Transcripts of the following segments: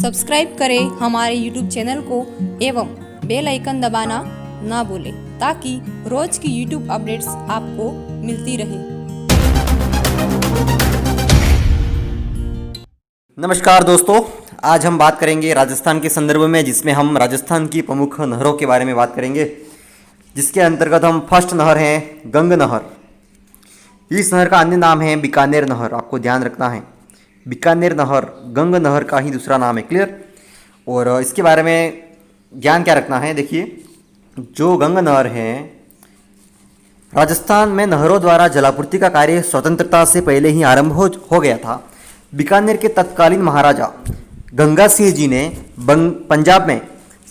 Subscribe करें हमारे YouTube channel को एवं बेल आइकन दबाना ना भूलें ताकि रोज की YouTube अपडेट्स आपको मिलती रहे। नमस्कार दोस्तों, आज हम बात करेंगे राजस्थान के संदर्भ में, जिसमें हम राजस्थान की प्रमुख नहरों के बारे में बात करेंगे, जिसके अंतर्गत हम फर्स्ट नहर है गंग नहर। इस नहर का अन्य नाम है बीकानेर नहर, आपको ध्यान रखना है। बीकानेर नहर गंग नहर का ही दूसरा नाम है, क्लियर। और इसके बारे में ज्ञान क्या रखना है, देखिए जो गंग नहर है, राजस्थान में नहरों द्वारा जलापूर्ति का कार्य स्वतंत्रता से पहले ही आरंभ हो गया था। बीकानेर के तत्कालीन महाराजा गंगा सिंह जी ने पंजाब में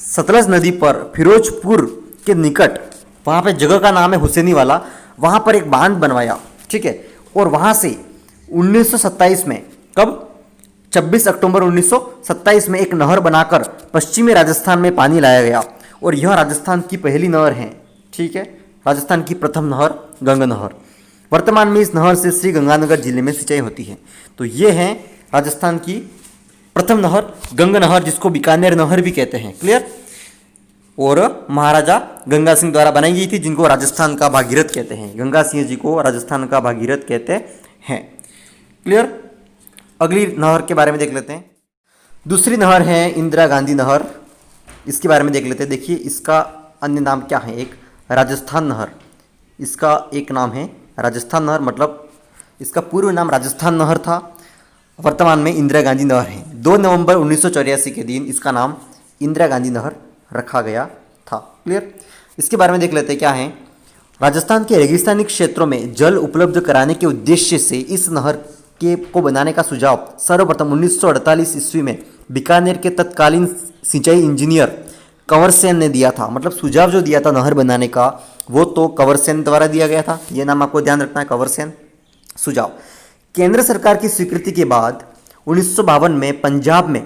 सतलज नदी पर फिरोजपुर के निकट, वहाँ पे जगह का नाम है हुसैनी वाला, वहाँ पर एक बांध बनवाया, ठीक है। और वहाँ से 1927 में, कब 26 अक्टूबर 1927 में एक नहर बनाकर पश्चिमी राजस्थान में पानी लाया गया और यह राजस्थान की पहली नहर है, ठीक है। राजस्थान की प्रथम नहर गंग नहर। वर्तमान में इस नहर से श्री गंगानगर जिले में सिंचाई होती है। तो ये है राजस्थान की प्रथम नहर गंग नहर, जिसको बीकानेर नहर भी कहते हैं, क्लियर। और महाराजा गंगा सिंह द्वारा बनाई गई थी, जिनको राजस्थान का भागीरथ कहते हैं। गंगा सिंह जी को राजस्थान का भागीरथ कहते हैं, क्लियर। अगली नहर के बारे में देख लेते हैं। दूसरी नहर है इंदिरा गांधी नहर। इसके बारे में देख लेते हैं। देखिए इसका अन्य नाम क्या है, एक राजस्थान नहर, इसका एक नाम है राजस्थान नहर, मतलब इसका पूर्व नाम राजस्थान नहर था, वर्तमान में इंदिरा गांधी नहर है। 2 नवंबर 1984 के दिन इसका नाम इंदिरा गांधी नहर रखा गया था, क्लियर। इसके बारे में देख लेते हैं क्या है। राजस्थान के रेगिस्तानी क्षेत्रों में जल उपलब्ध कराने के उद्देश्य से इस नहर को बनाने का सुझाव सर्वप्रथम 1948 ईस्वी में बीकानेर के तत्कालीन सिंचाई इंजीनियर कंवर सेन ने दिया था। मतलब सुझाव जो दिया था नहर बनाने का, वो तो कंवर सेन द्वारा दिया गया था। ये नाम आपको ध्यान रखना है, कंवर सेन। सुझाव केंद्र सरकार की स्वीकृति के बाद 1952 में पंजाब में,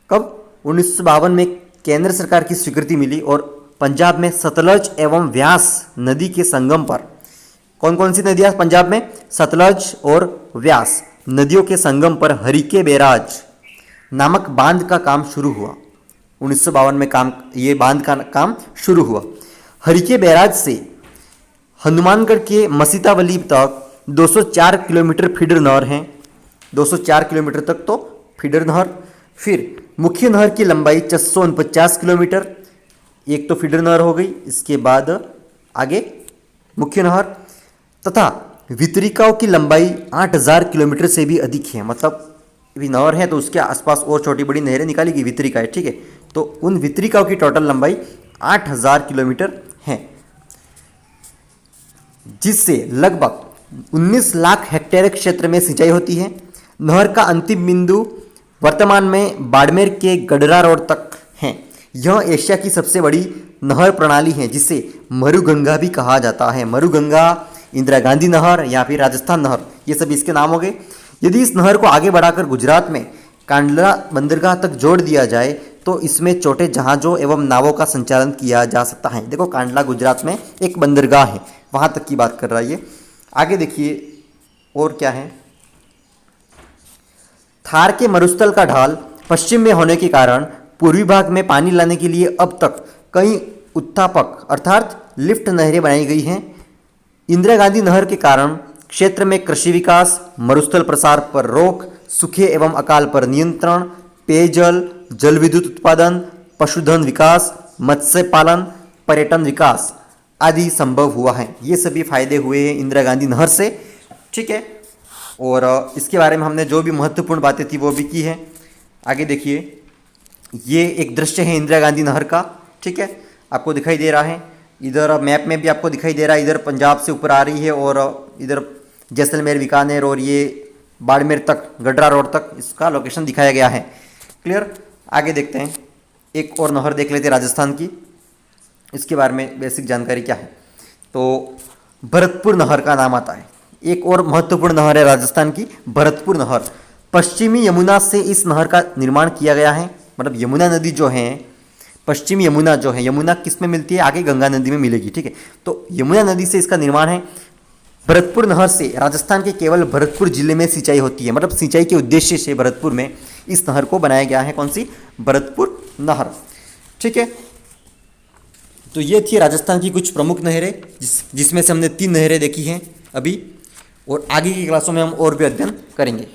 कब 1952 में केंद्र सरकार की स्वीकृति मिली और पंजाब में सतलज एवं व्यास नदी के संगम पर, कौन कौन सी नदियाँ पंजाब में, सतलज और व्यास नदियों के संगम पर हरिके बैराज नामक बांध का काम शुरू हुआ। 1952 में ये बांध का काम शुरू हुआ। हरिके बैराज से हनुमानगढ़ के मसीतावली तक 204 किलोमीटर फीडर नहर है, 204 किलोमीटर तक तो फीडर नहर। फिर मुख्य नहर की लंबाई 649 किलोमीटर, एक तो फीडर नहर हो गई। इसके बाद आगे मुख्य नहर, तथा वितरिकाओं की लंबाई 8000 किलोमीटर से भी अधिक है। मतलब भी नहर है तो उसके आसपास और छोटी बड़ी नहरें निकाली गई, वितरिका है, ठीक है। तो उन वितरिकाओं की टोटल लंबाई 8000 किलोमीटर है, जिससे लगभग 19 लाख हेक्टेयर क्षेत्र में सिंचाई होती है। नहर का अंतिम बिंदु वर्तमान में बाड़मेर के गडरा रोड तक है। यह एशिया की सबसे बड़ी नहर प्रणाली है, जिसे मरुगंगा भी कहा जाता है। मरुगंगा, इंदिरा गांधी नहर या फिर राजस्थान नहर, ये सब इसके नाम हो गए। यदि इस नहर को आगे बढ़ाकर गुजरात में कांडला बंदरगाह तक जोड़ दिया जाए तो इसमें छोटे जहाज़ों एवं नावों का संचालन किया जा सकता है। देखो कांडला गुजरात में एक बंदरगाह है, वहाँ तक की बात कर रहा है ये। आगे देखिए और क्या है। थार के मरुस्थल का ढाल पश्चिम में होने के कारण पूर्वी भाग में पानी लाने के लिए अब तक कई उत्थापक अर्थात लिफ्ट नहरें बनाई गई हैं। इंदिरा गांधी नहर के कारण क्षेत्र में कृषि विकास, मरुस्थल प्रसार पर रोक, सूखे एवं अकाल पर नियंत्रण, पेयजल, जल विद्युत उत्पादन, पशुधन विकास, मत्स्य पालन, पर्यटन विकास आदि संभव हुआ है। ये सभी फायदे हुए हैं इंदिरा गांधी नहर से, ठीक है। और इसके बारे में हमने जो भी महत्वपूर्ण बातें थी वो भी की है। आगे देखिए, ये एक दृश्य है इंदिरा गांधी नहर का, ठीक है, आपको दिखाई दे रहा है। इधर मैप में भी आपको दिखाई दे रहा है, इधर पंजाब से ऊपर आ रही है और इधर जैसलमेर, बीकानेर और ये बाड़मेर तक, गडरा रोड तक इसका लोकेशन दिखाया गया है, क्लियर। आगे देखते हैं, एक और नहर देख लेते हैं राजस्थान की। इसके बारे में बेसिक जानकारी क्या है, तो भरतपुर नहर का नाम आता है। एक और महत्वपूर्ण नहर है राजस्थान की, भरतपुर नहर। पश्चिमी यमुना से इस नहर का निर्माण किया गया है। मतलब यमुना नदी जो है, पश्चिमी यमुना जो है, यमुना किस में मिलती है, आगे गंगा नदी में मिलेगी, ठीक है। तो यमुना नदी से इसका निर्माण है। भरतपुर नहर से राजस्थान के केवल भरतपुर जिले में सिंचाई होती है, मतलब सिंचाई के उद्देश्य से भरतपुर में इस नहर को बनाया गया है। कौन सी? भरतपुर नहर। ठीक है, तो ये थी राजस्थान की कुछ प्रमुख नहरें जिसमें से हमने 3 नहरें देखी हैं अभी, और आगे की क्लासों में हम और भी अध्ययन करेंगे।